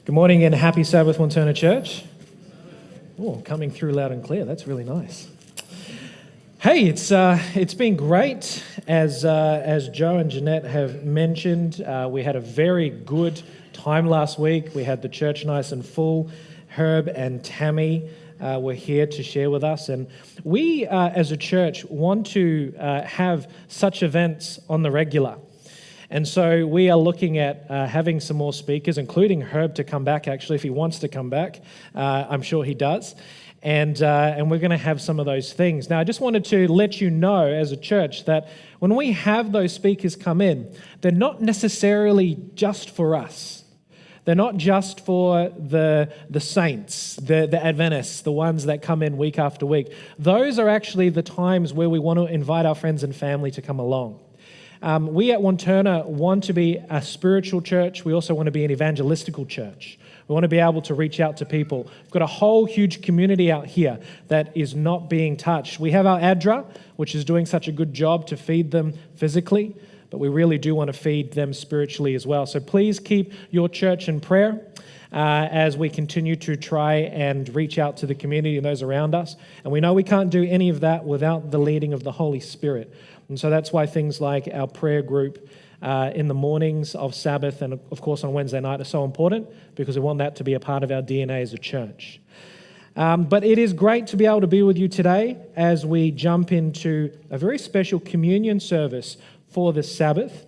Good morning and happy Sabbath, Wanturna Church. Oh, coming through loud and clear. That's really nice. Hey, it's been great. As Joe and Jeanette have mentioned, we had a very good time last week. We had the church nice and full. Herb and Tammy were here to share with us, and we, as a church, want to have such events on the regular. And so we are looking at having some more speakers, including Herb to come back, actually, if he wants to come back. I'm sure he does. And we're going to have some of those things. Now, I just wanted to let you know as a church that when we have those speakers come in, they're not necessarily just for us. They're not just for the saints, the Adventists, the ones that come in week after week. Those are actually the times where we want to invite our friends and family to come along. We at Wanturna want to be a spiritual church. We also want to be an evangelistical church. We want to be able to reach out to people. We've got a whole huge community out here that is not being touched. We have our ADRA, which is doing such a good job to feed them physically, but we really do want to feed them spiritually as well. So please keep your church in prayer as we continue to try and reach out to the community and those around us. And we know we can't do any of that without the leading of the Holy Spirit. And so that's why things like our prayer group in the mornings of Sabbath and, of course, on Wednesday night are so important, because we want that to be a part of our DNA as a church. But it is great to be able to be with you today as we jump into a very special communion service for the Sabbath.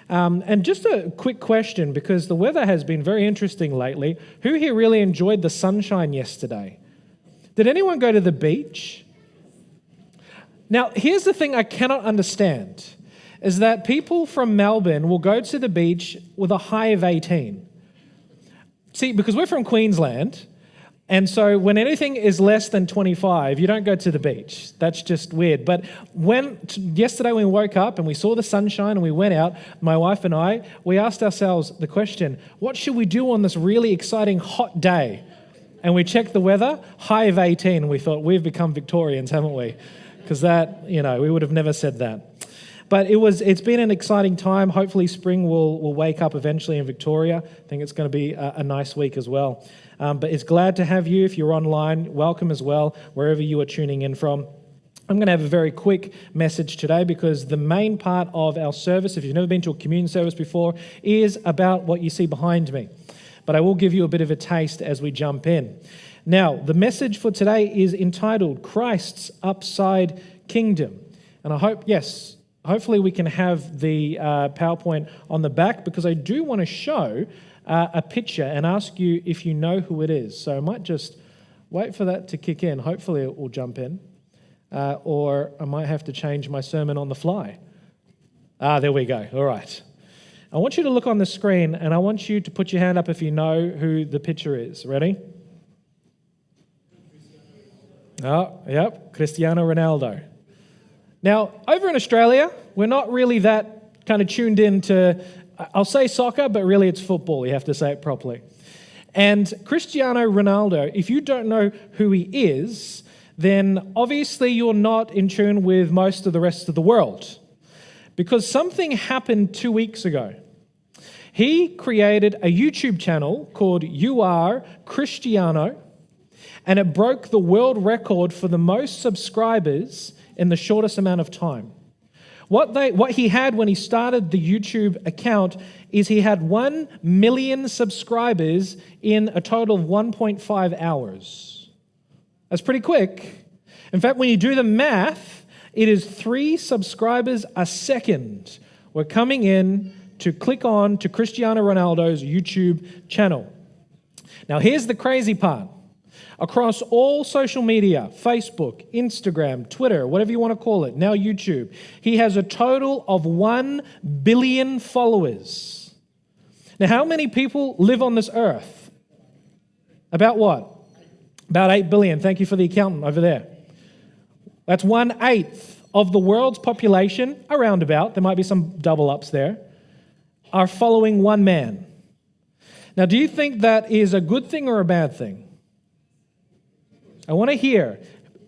And just a quick question, because the weather has been very interesting lately. Who here really enjoyed the sunshine yesterday? Did anyone go to the beach? Now, here's the thing I cannot understand, is that people from Melbourne will go to the beach with a high of 18. See, because we're from Queensland, and so when anything is less than 25, you don't go to the beach. That's just weird. But yesterday when we woke up and we saw the sunshine and we went out, my wife and I, we asked ourselves the question, what should we do on this really exciting hot day? And we checked the weather, high of 18, and we thought, we've become Victorians, haven't we? Because that, we would have never said that. But it's been an exciting time. Hopefully spring will wake up eventually in Victoria. I think it's going to be a nice week as well. But it's glad to have you. If you're online, welcome as well, wherever you are tuning in from. I'm going to have a very quick message today, because the main part of our service, if you've never been to a communion service before, is about what you see behind me. But I will give you a bit of a taste as we jump in. Now, the message for today is entitled Christ's Upside Kingdom. And hopefully we can have the PowerPoint on the back, because I do want to show a picture and ask you if you know who it is. So I might just wait for that to kick in. Hopefully it will jump in. Or I might have to change my sermon on the fly. There we go. All right. I want you to look on the screen, and I want you to put your hand up if you know who the picture is. Ready? Oh, yep, Cristiano Ronaldo. Now, over in Australia, we're not really that kind of tuned into, I'll say soccer, but really it's football. You have to say it properly. And Cristiano Ronaldo, if you don't know who he is, then obviously you're not in tune with most of the rest of the world, because something happened 2 weeks ago. He created a YouTube channel called You Are Cristiano, and it broke the world record for the most subscribers in the shortest amount of time. What he had when he started the YouTube account is he had 1 million subscribers in a total of 1.5 hours. That's pretty quick. In fact, when you do the math, it is 3 subscribers a second were coming in to click on to Cristiano Ronaldo's YouTube channel. Now, here's the crazy part. Across all social media, Facebook, Instagram, Twitter, whatever you want to call it, now YouTube, he has a total of 1 billion followers. Now, how many people live on this earth? About what? About 8 billion. Thank you for the accountant over there. That's 1/8 of the world's population, around about, there might be some double ups there, are following one man. Now, do you think that is a good thing or a bad thing? I want to hear.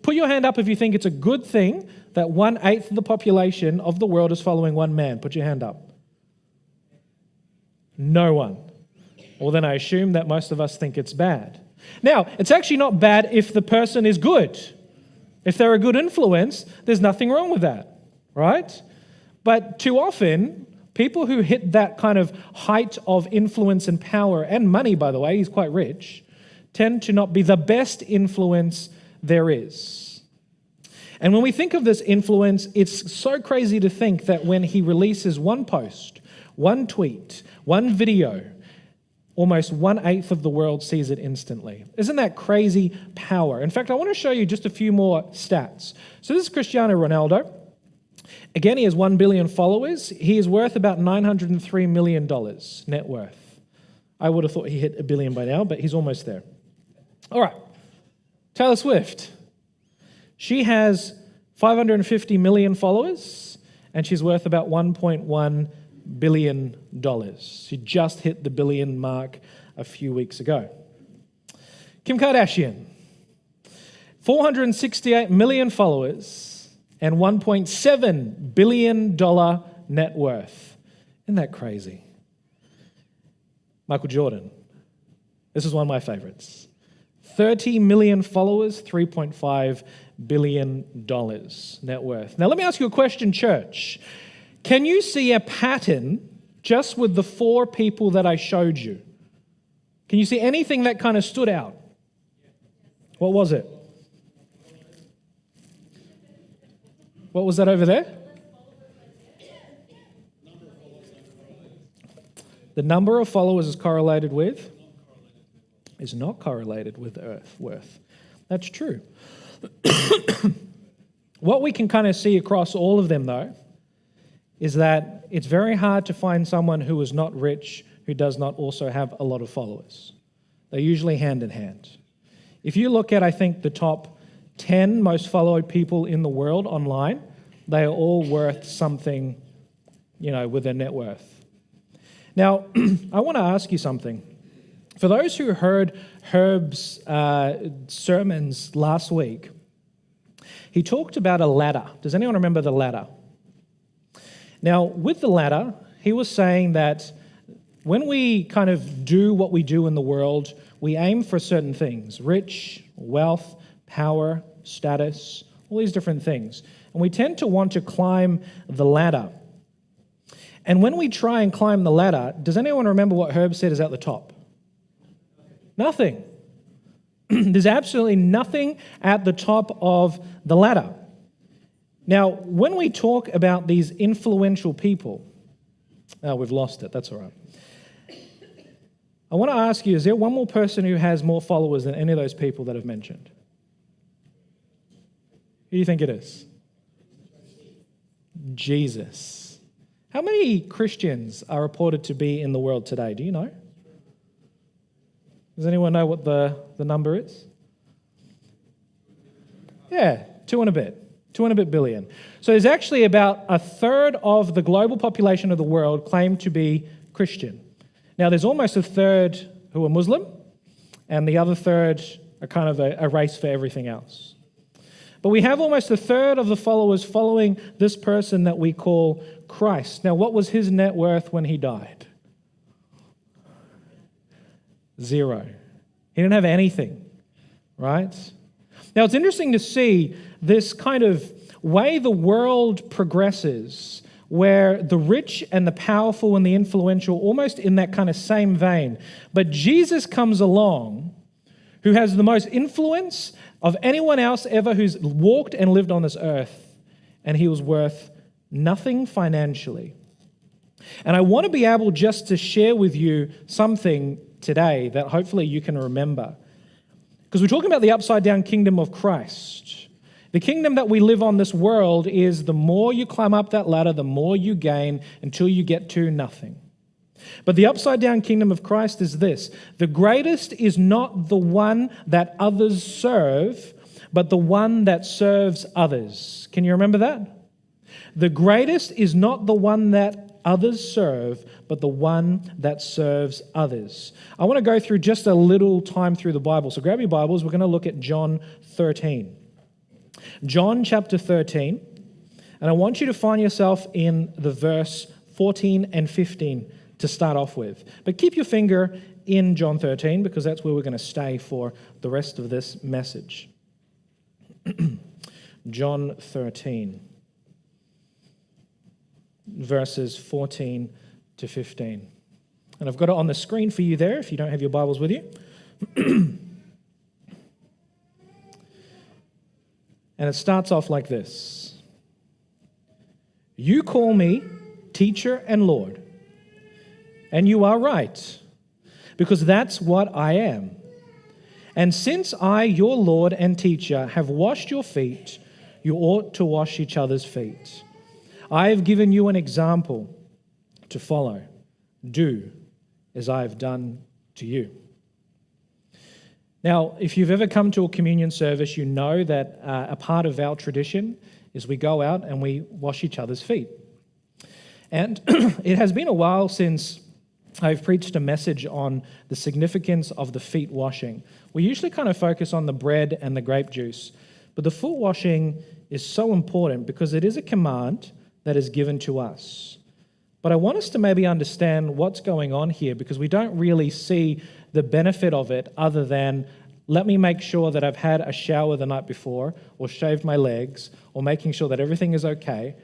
Put your hand up if you think it's a good thing that 1/8 of the population of the world is following one man. Put your hand up. No one. Well, then I assume that most of us think it's bad. Now, it's actually not bad if the person is good. If they're a good influence, there's nothing wrong with that, right? But too often, people who hit that kind of height of influence and power, and money, by the way, he's quite rich, tend to not be the best influence there is. And when we think of this influence, it's so crazy to think that when he releases one post, one tweet, one video, almost 1/8 of the world sees it instantly. Isn't that crazy power? In fact, I want to show you just a few more stats. So this is Cristiano Ronaldo. Again, he has 1 billion followers. He is worth about $903 million net worth. I would have thought he hit $1 billion by now, but he's almost there. All right, Taylor Swift. She has 550 million followers, and she's worth about $1.1 billion. She just hit the billion mark a few weeks ago. Kim Kardashian, 468 million followers and $1.7 billion net worth. Isn't that crazy? Michael Jordan. This is one of my favorites. 30 million followers, $3.5 billion net worth. Now, let me ask you a question, church. Can you see a pattern just with the 4 people that I showed you? Can you see anything that kind of stood out? What was it? What was that over there? The number of followers is correlated with? Is not correlated with worth. That's true. What we can kind of see across all of them, though, is that it's very hard to find someone who is not rich who does not also have a lot of followers. They're usually hand in hand. If you look at, I think, the top 10 most followed people in the world online, they are all worth something, with their net worth. Now, I want to ask you something. For those who heard Herb's sermons last week, he talked about a ladder. Does anyone remember the ladder? Now, with the ladder, he was saying that when we kind of do what we do in the world, we aim for certain things: rich, wealth, power, status, all these different things. And we tend to want to climb the ladder. And when we try and climb the ladder, does anyone remember what Herb said is at the top? Nothing. There's absolutely nothing at the top of the ladder. Now, when we talk about these influential people, we've lost it, that's all right. I want to ask you, is there one more person who has more followers than any of those people that I've mentioned? Who do you think it is? Jesus. How many Christians are reported to be in the world today? Do you know? Does anyone know what the number is? Yeah, 2 and a bit billion. So there's actually about a third of the global population of the world claim to be Christian. Now, there's almost a third who are Muslim, and the other third are kind of a race for everything else. But we have almost a third of the followers following this person that we call Christ. Now, what was his net worth when he died? 0. He didn't have anything, right? Now, it's interesting to see this kind of way the world progresses, where the rich and the powerful and the influential, almost in that kind of same vein. But Jesus comes along, who has the most influence of anyone else ever who's walked and lived on this earth, and he was worth nothing financially. And I want to be able just to share with you something today that hopefully you can remember. Because we're talking about the upside-down kingdom of Christ. The kingdom that we live on this world is the more you climb up that ladder, the more you gain until you get to nothing. But the upside-down kingdom of Christ is this: the greatest is not the one that others serve, but the one that serves others. Can you remember that? The greatest is not the one that others serve, but the one that serves others. I want to go through just a little time through the Bible. So grab your Bibles. We're going to look at John 13. John chapter 13. And I want you to find yourself in the verse 14 and 15 to start off with. But keep your finger in John 13 because that's where we're going to stay for the rest of this message. John 13, verses 14 to 15. And I've got it on the screen for you there if you don't have your Bibles with you. And it starts off like this. You call me teacher and Lord, and you are right, because that's what I am. And since I, your Lord and teacher, have washed your feet, you ought to wash each other's feet. I have given you an example to follow. Do as I have done to you. Now, if you've ever come to a communion service, you know that a part of our tradition is we go out and we wash each other's feet. And it has been a while since I've preached a message on the significance of the feet washing. We usually kind of focus on the bread and the grape juice, but the foot washing is so important because it is a command that is given to us. But I want us to maybe understand what's going on here because we don't really see the benefit of it other than let me make sure that I've had a shower the night before or shaved my legs or making sure that everything is okay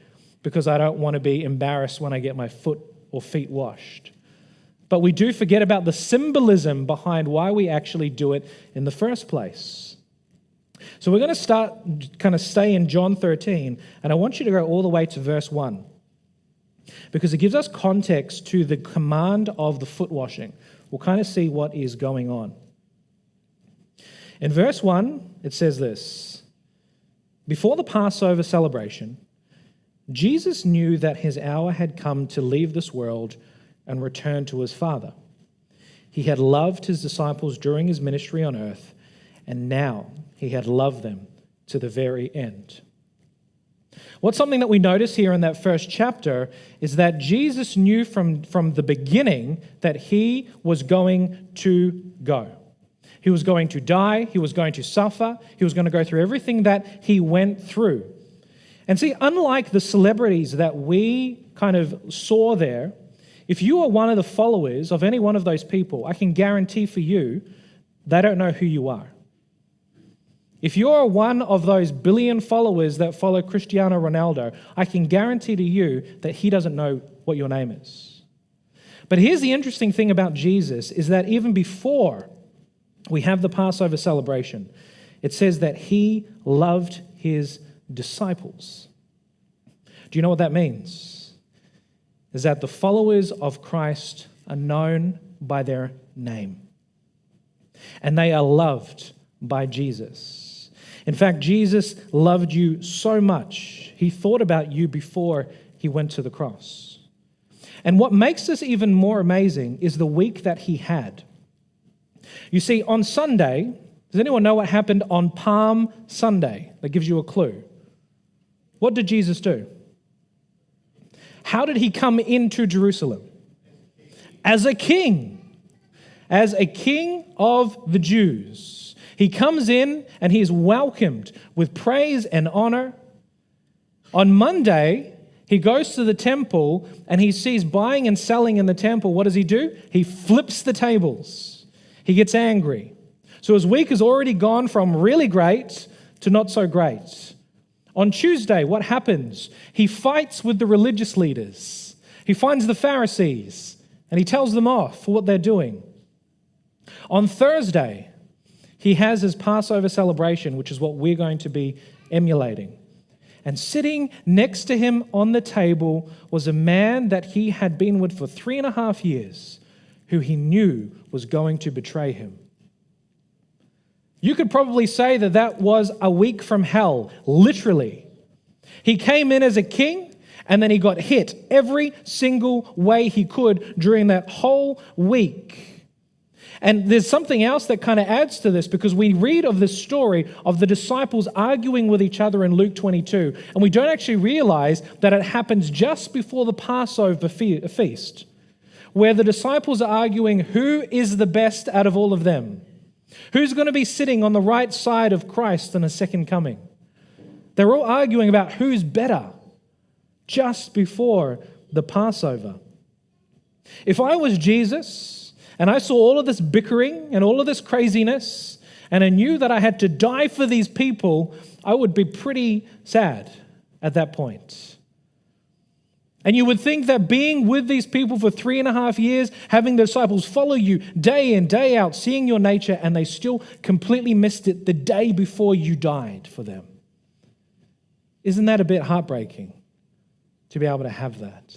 because I don't want to be embarrassed when I get my foot or feet washed. But we do forget about the symbolism behind why we actually do it in the first place. So we're going to stay in John 13, and I want you to go all the way to verse 1 because it gives us context to the command of the foot washing. We'll kind of see what is going on. In verse 1, it says this. Before the Passover celebration, Jesus knew that his hour had come to leave this world and return to his Father. He had loved his disciples during his ministry on earth, and now he had loved them to the very end. What's something that we notice here in that first chapter is that Jesus knew from the beginning that he was going to go. He was going to die, he was going to suffer, he was going to go through everything that he went through. And see, unlike the celebrities that we kind of saw there, if you are one of the followers of any one of those people, I can guarantee for you, they don't know who you are. If you're one of those billion followers that follow Cristiano Ronaldo, I can guarantee to you that he doesn't know what your name is. But here's the interesting thing about Jesus is that even before we have the Passover celebration, it says that he loved his disciples. Do you know what that means? Is that the followers of Christ are known by their name. And they are loved by Jesus. In fact, Jesus loved you so much, he thought about you before he went to the cross. And what makes this even more amazing is the week that he had. You see, on Sunday, does anyone know what happened on Palm Sunday? That gives you a clue. What did Jesus do? How did he come into Jerusalem? As a king. As a king of the Jews. He comes in and he is welcomed with praise and honor. On Monday, he goes to the temple and he sees buying and selling in the temple. What does he do? He flips the tables. He gets angry. So his week has already gone from really great to not so great. On Tuesday, what happens? He fights with the religious leaders. He finds the Pharisees and he tells them off for what they're doing. On Thursday, he has his Passover celebration, which is what we're going to be emulating. And sitting next to him on the table was a man that he had been with for 3.5 years, who he knew was going to betray him. You could probably say that that was a week from hell, literally. He came in as a king, and then he got hit every single way he could during that whole week. And there's something else that kind of adds to this because we read of this story of the disciples arguing with each other in Luke 22, and we don't actually realize that it happens just before the Passover feast, where the disciples are arguing who is the best out of all of them. Who's going to be sitting on the right side of Christ in the second coming? They're all arguing about who's better just before the Passover. If I was Jesus, and I saw all of this bickering and all of this craziness, and I knew that I had to die for these people, I would be pretty sad at that point. And you would think that being with these people for 3.5 years, having the disciples follow you day in, day out, seeing your nature, and they still completely missed it the day before you died for them. Isn't that a bit heartbreaking to be able to have that?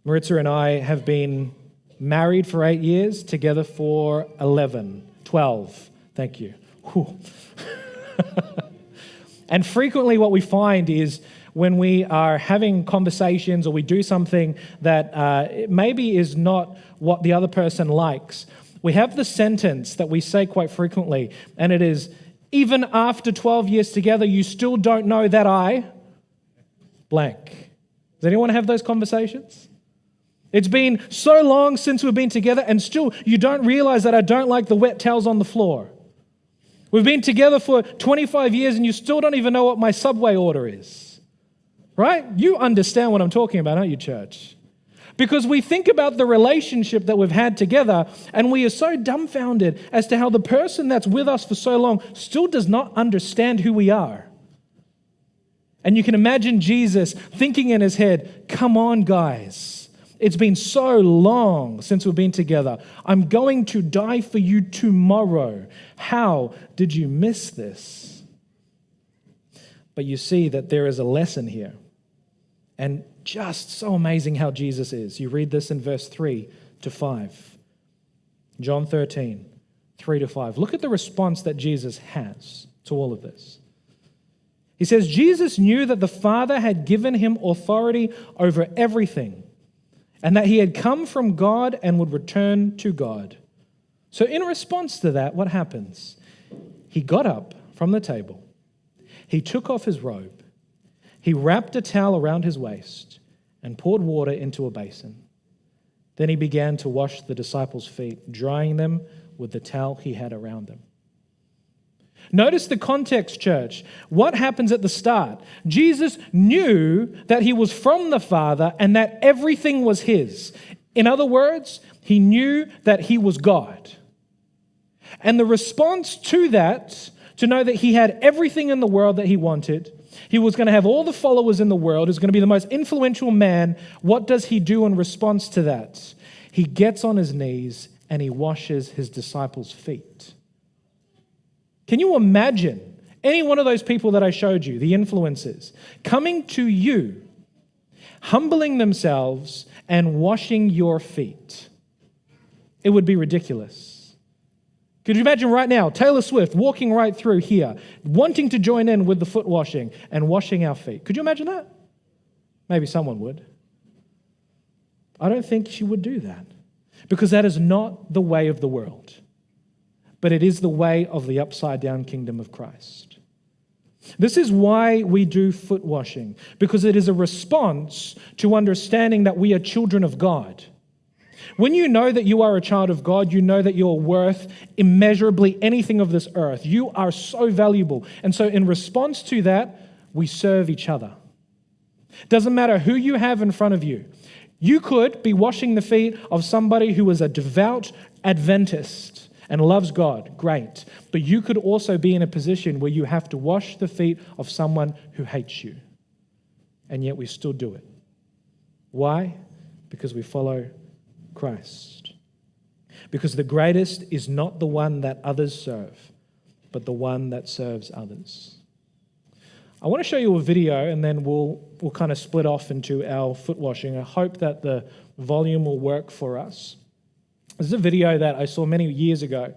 Maritza and I have been married for 8 years, together for 12. Thank you. And frequently what we find is when we are having conversations or we do something that maybe is not what the other person likes, we have the sentence that we say quite frequently, and it is, even after 12 years together, you still don't know that I blank. Does anyone have those conversations? It's been so long since we've been together, and still you don't realize that I don't like the wet towels on the floor. We've been together for 25 years, and you still don't even know what my Subway order is. Right? You understand what I'm talking about, don't you, church? Because we think about the relationship that we've had together, and we are so dumbfounded as to how the person that's with us for so long still does not understand who we are. And you can imagine Jesus thinking in his head, come on, guys. It's been so long since we've been together. I'm going to die for you tomorrow. How did you miss this? But you see that there is a lesson here. And just so amazing how Jesus is. You read this in verse 3-5. John 13, 3-5. Look at the response that Jesus has to all of this. He says, Jesus knew that the Father had given him authority over everything, and that he had come from God and would return to God. So in response to that, what happens? He got up from the table. He took off his robe. He wrapped a towel around his waist and poured water into a basin. Then he began to wash the disciples' feet, drying them with the towel he had around them. Notice the context, church. What happens at the start? Jesus knew that he was from the Father and that everything was his. In other words, he knew that he was God. And the response to that, to know that he had everything in the world that he wanted, he was going to have all the followers in the world, he was going to be the most influential man, what does he do in response to that? He gets on his knees and he washes his disciples' feet. Can you imagine any one of those people that I showed you, the influencers, coming to you, humbling themselves and washing your feet? It would be ridiculous. Could you imagine right now, Taylor Swift walking right through here, wanting to join in with the foot washing and washing our feet? Could you imagine that? Maybe someone would. I don't think she would do that, because that is not the way of the world, but it is the way of the upside-down kingdom of Christ. This is why we do foot washing, because it is a response to understanding that we are children of God. When you know that you are a child of God, you know that you're worth immeasurably anything of this earth. You are so valuable. And so in response to that, we serve each other. Doesn't matter who you have in front of you. You could be washing the feet of somebody who is a devout Adventist and loves God. Great. But you could also be in a position where you have to wash the feet of someone who hates you. And yet we still do it. Why? Because we follow Christ. Because the greatest is not the one that others serve, but the one that serves others. I want to show you a video, and then we'll kind of split off into our foot washing. I hope that the volume will work for us. This is a video that I saw many years ago.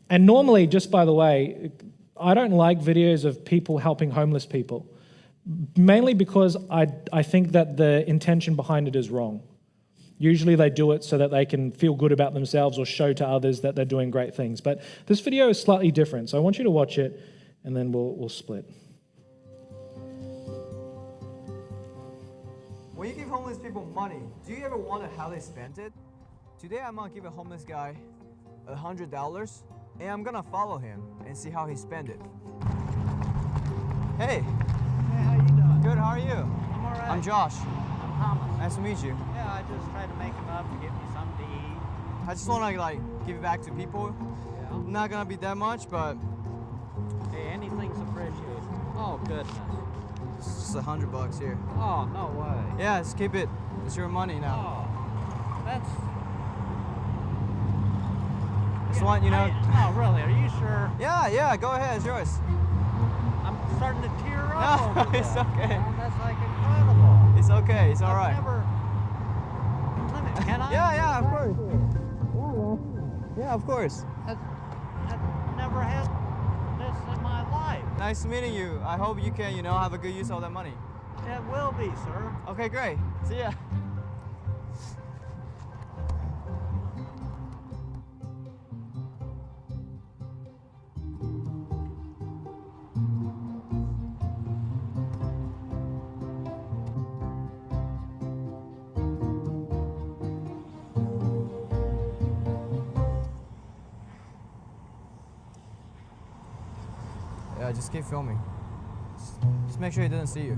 And normally, just by the way, I don't like videos of people helping homeless people, mainly because I think that the intention behind it is wrong. Usually they do it so that they can feel good about themselves or show to others that they're doing great things. But this video is slightly different, so I want you to watch it, and then we'll split. When you give homeless people money, do you ever wonder how they spent it? Today I'm gonna give a homeless guy $100, and I'm gonna follow him and see how he spent it. Hey. Hey, how you doing? Good, how are you? I'm all right. I'm Josh. I'm Thomas. Nice to meet you. Yeah, I just tried to make him up to get me something to eat. I just want to like give it back to people. Yeah. Not gonna be that much, but Hey, anything's appreciated. Oh, goodness. it's just $100 here. Oh, no way. Yeah, just keep it. It's your money now. Oh, that's... Just want, you know. No, really, are you sure? Yeah, go ahead, it's yours. I'm starting to tear up No, over it's that. okay. Man, that's like incredible. It's okay, it's all I've right. never... Can I? Yeah, of course. Yeah, of course. I've never had this in my life. Nice meeting you. I hope you can, you know, have a good use of that money. It will be, sir. Okay, great. See ya. Yeah, just keep filming. Just make sure he doesn't see you.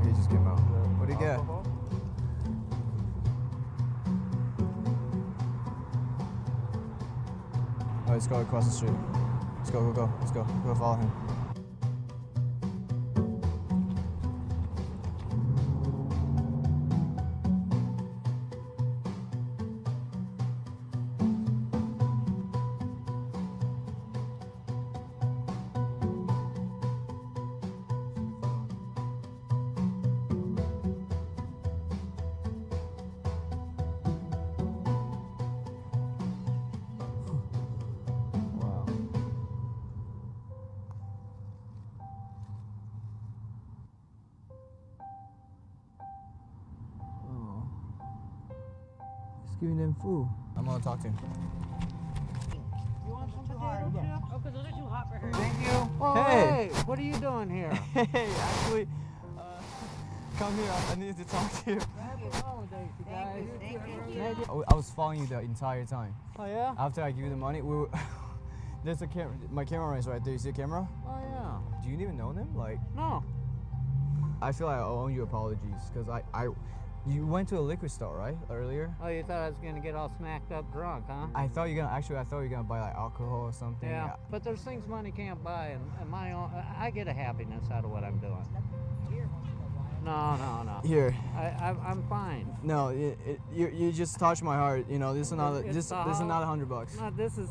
He just came out. What do you get? Oh, let's go across the street. Let's go. Let's go. Go follow him. Wow. Oh. He's giving them food. I'm gonna talk to him. You want some potato chips? Oh, because those are too hot for her. Thank you. Oh, Hey. hey, what are you doing here? Hey, actually, come here. I need to talk to you. Happy holidays, you guys. Thank you. I was following you the entire time. Oh, yeah? After I give you the money, we were there's a camera. My camera is right there. You see the camera? Oh, yeah. Do you even know them? Like, No. I feel like I owe you apologies because you went to a liquor store, right, earlier? Oh, you thought I was going to get all smacked up drunk, huh? I thought you were gonna buy like alcohol or something. Yeah, but there's things money can't buy, and my own, I get a happiness out of what I'm doing. No. Here, I'm fine. no, you just touched my heart. You know, this is another It's this the is hol- another $100. No, this is.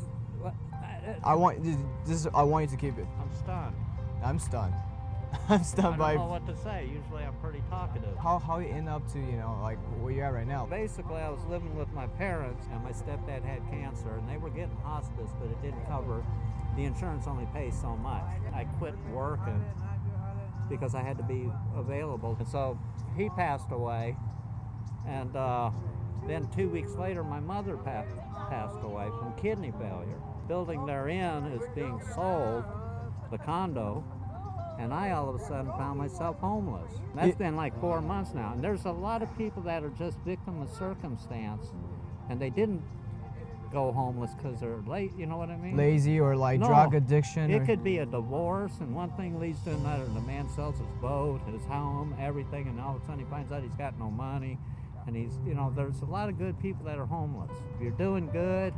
I want I want you to keep it. I'm stunned. I'm stunned. I'm I stunned don't by know what to say. Usually I'm pretty talkative. how you end up to, you know, like where you're at right now. Basically, I was living with my parents, and my stepdad had cancer, and they were getting hospice, but it didn't cover. The insurance only pays so much. I quit working because I had to be available, and so he passed away, and then 2 weeks later, my mother passed away from kidney failure. Building they're in is being sold, the condo. And I all of a sudden found myself homeless. That's been like 4 months now. And there's a lot of people that are just victim of circumstance, and they didn't go homeless because they're late. You know what I mean? Lazy or like No, drug addiction. It could be a divorce, and one thing leads to another. The man sells his boat, his home, everything, and all of a sudden he finds out he's got no money. And he's, you know, there's a lot of good people that are homeless. If you're doing good,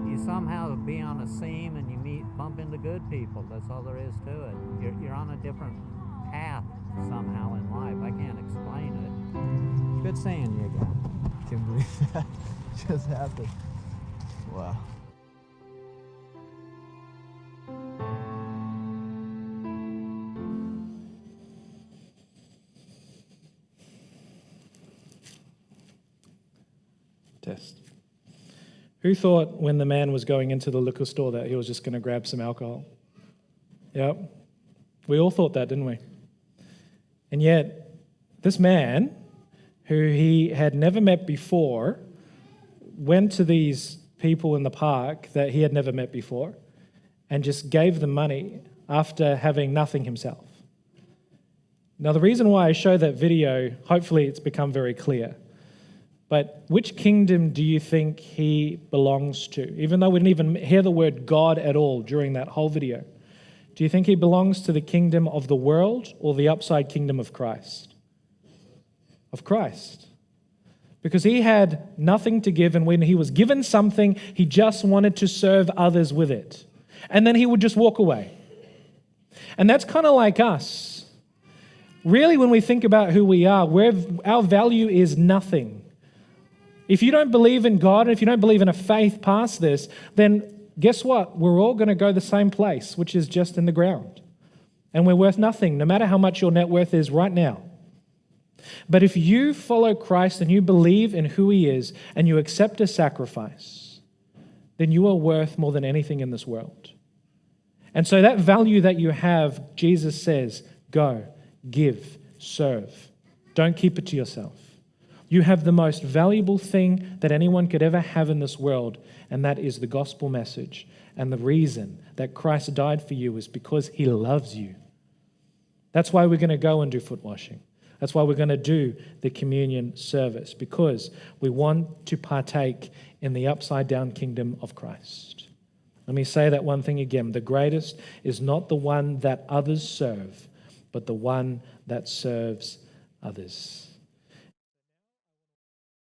you somehow be on a seam and you bump into good people. That's all there is to it. You're on a different path somehow in life. I can't explain it. Good seeing you again. Can't believe that just happened. Wow. Test. Who thought when the man was going into the liquor store that he was just going to grab some alcohol? Yep. We all thought that, didn't we? And yet, this man, who he had never met before, went to these people in the park that he had never met before and just gave them money after having nothing himself. Now, the reason why I show that video, hopefully it's become very clear. But which kingdom do you think he belongs to? Even though we didn't even hear the word God at all during that whole video. Do you think he belongs to the kingdom of the world or the upside kingdom of Christ? of Christ. Because he had nothing to give, and when he was given something, he just wanted to serve others with it. And then he would just walk away. And that's kind of like us. Really, when we think about who we are, our value is nothing. If you don't believe in God, and if you don't believe in a faith past this, then guess what? We're all going to go the same place, which is just in the ground. And we're worth nothing, no matter how much your net worth is right now. But if you follow Christ and you believe in who he is and you accept his sacrifice, then you are worth more than anything in this world. And so that value that you have, Jesus says, go, give, serve. Don't keep it to yourself. You have the most valuable thing that anyone could ever have in this world, and that is the gospel message. And the reason that Christ died for you is because he loves you. That's why we're going to go and do foot washing. That's why we're going to do the communion service, because we want to partake in the upside-down kingdom of Christ. Let me say that one thing again. The greatest is not the one that others serve, but the one that serves others.